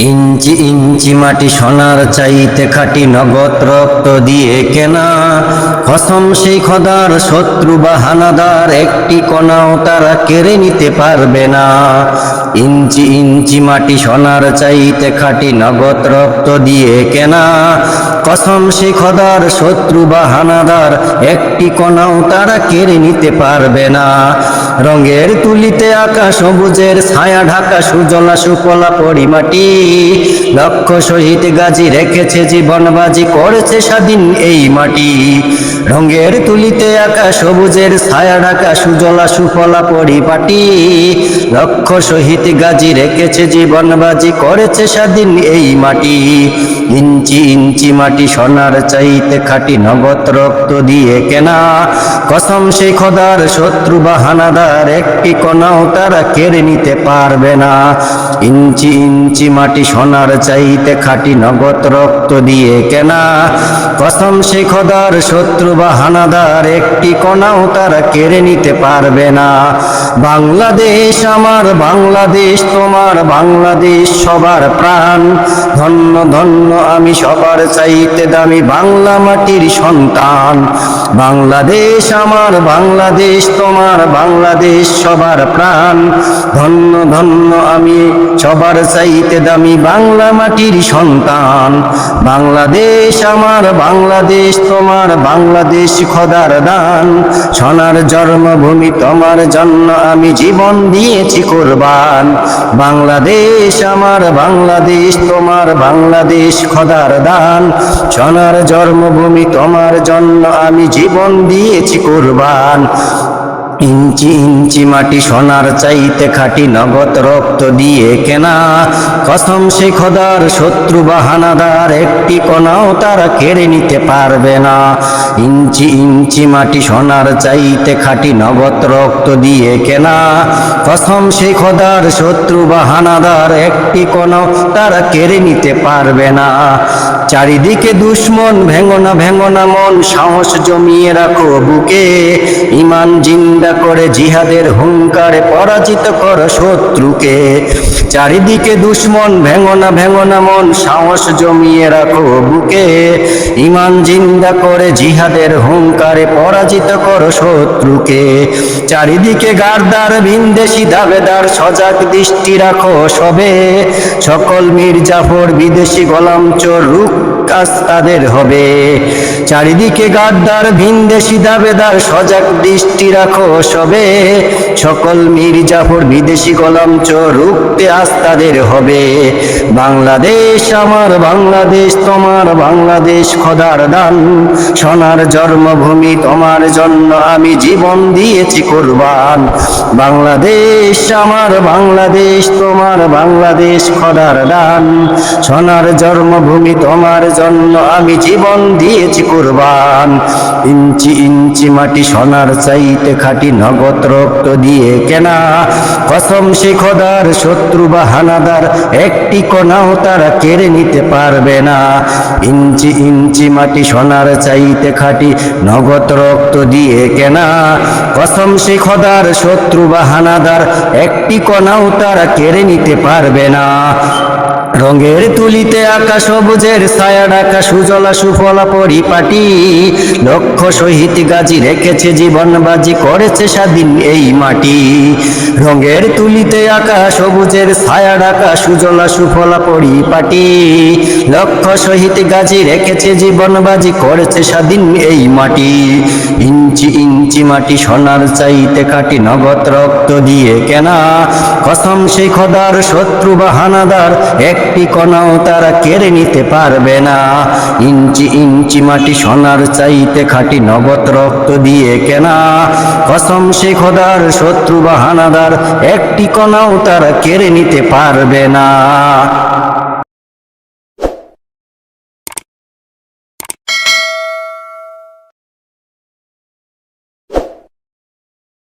ইঞ্চি ইঞ্চি মাটি সোনার চাইতে খাঁটি নগদ রক্ত দিয়ে কেনা। কসম সেই খোদার শত্রু বা হানাদার একটি কণাও তারা কেড়ে নিতে পারবে না। ইঞ্চি ইঞ্চি মাটি সোনার চাইতে খাঁটি নগদ রক্ত দিয়ে কেনা। কসম সেই খোদার শত্রু বা হানাদার একটি কণাও তারা কেড়ে নিতে পারবে না। রঙের তুলিতে আঁকা সবুজের ছায়া ঢাকা সুজলা সুফলা পরিমাটি। লক্ষ শহীদ গাজী রেখেছে জীবন বাজি করেছে স্বাধীন এই মাটি। রঙের তুলিতে আঁকা সবুজের ছায়া ঢাকা সুজলা সুফলা পরিপাটি। লক্ষ শহীদ গাজী রেখেছে জীবন বাজি করেছে স্বাধীন এই মাটি। ইঞ্চি ইঞ্চি মাটি সোনার চাইতে খাঁটি নগদ রক্ত দিয়ে কেনা। কসম সেই খোদার শত্রু বা হানাদার একটি কণাও তারা কেড়ে নিতে পারবে না। ইঞ্চি ইঞ্চি মাটি সোনার চাইতে খাঁটি নগদ রক্ত দিয়ে কেনা। কসম সেই খোদার শত্রু বা হানাদার একটি কণাও তারা কেড়ে নিতে পারবে না। বাংলাদেশ আমার বাংলাদেশ তোমার বাংলাদেশ সবার প্রাণ। ধন্য ধন্য আমি সবার চাইতে দামি বাংলা মাটির সন্তান। বাংলাদেশ আমার বাংলাদেশ তোমার বাংলাদেশ সবার প্রাণ। ধন্য ধন্য আমি সবার চাইতে দামি বাংলা মাটির সন্তান। বাংলাদেশ আমার বাংলাদেশ তোমার বাংলাদেশ খোদার দান। সোনার জন্মভূমি তোমার জন্য আমি জীবন দিয়েছি কুরবান। বাংলাদেশ আমার বাংলাদেশ তোমার বাংলাদেশ খোদার দান। সোনার জন্মভূমি তোমার জন্য আমি জীবন দিয়েছি কুরবান। ইঞ্চি ইঞ্চি মাটি সোনার চাইতে খাঁটি নগদ রক্ত দিয়ে কেনা। কসম সেই খোদার শত্রু বা হানাদার একটি কণাও তারা কেড়ে নিতে পারবে না। ইঞ্চি ইঞ্চি মাটি সোনার চাইতে খাঁটি নগদ রক্ত দিয়ে কেনা। কসম সেই খোদার শত্রু বা হানাদার একটি কণাও তারা কেড়ে নিতে পারবে না। চারিদিকে দুশ্মন ভেঙনা ভেঙনা মন সাহস জমিয়ে রাখো বুকে। ইমান জিন্দা করে জিহাদের হুঙ্কারে পরাজিত কর শত্রুকে। চারিদিকে দুশ্মন ভেঙনা ভেঙনা মন সাহস জমিয়ে রাখো বুকে। ইমান জিন্দা করে জিহাদের হুঙ্কারে পরাজিত কর শত্রুকে। চারিদিকে গারদার ভিনদেশি দাবেদার সজাগ দৃষ্টি রাখো সবে। সকল মির্জাফর বিদেশি গোলাম চোর রূপ কাজ তাদের হবে। চারিদিকে গাদ্দার ভিনদেশি দাবেদার সজাগ দৃষ্টি রাখো সবে। সকল মির্জাফর বিদেশি গোলাম চোর রুখতে আজ তাদের হবে। বাংলাদেশ আমার বাংলাদেশ তোমার বাংলাদেশ খোদার দান। সোনার জন্মভূমি তোমার জন্য আমি জীবন দিয়েছি কুরবান। বাংলাদেশ আমার বাংলাদেশ তোমার বাংলাদেশ খোদার দান। সোনার জন্মভূমি তোমার জন্য আমি জীবন দিয়েছি কুরবান। ইঞ্চি ইঞ্চি মাটি সোনার চাইতে খাঁটি নগদ রক্ত দিয়ে কেনা। কসম সেই খোদার শত্রু বা হানাদার একটি কণাও তারা কেড়ে নিতে পারবে না। ইঞ্চি ইঞ্চি মাটি সোনার চাইতে খাঁটি নগদ রক্ত দিয়ে কেনা। কসম সেই খোদার শত্রু বা হানাদার একটি কণাও তারা কেড়ে নিতে পারবে না। রঙের তুলিতে আঁকা সবুজের ছায়া ঢাকা সুজলা সুফলা পরিপাটি। লক্ষ শহীদ গাজী রেখেছে জীবন বাজি করেছে স্বাধীন এই মাটি। রঙের তুলিতে আঁকা সবুজের ছায়া ঢাকা সুজলা সুফলা পরিপাটি। লক্ষ শহীদ গাজী রেখেছে জীবন বাজি করেছে স্বাধীন এই মাটি। ইঞ্চি ইঞ্চি মাটি সোনার চাইতে খাঁটি নগদ রক্ত দিয়ে কেনা। কসম সেই খোদার শত্রু বা হানাদার একটি কণাও তারা কেড়ে নিতে পারবে না। ইঞ্চি ইঞ্চি মাটি সোনার চাইতে খাঁটি নগদ রক্ত দিয়ে কেনা। কসম সেই খোদার শত্রু বা হানাদার একটি কণাও তারা কেড়ে নিতে পারবে না।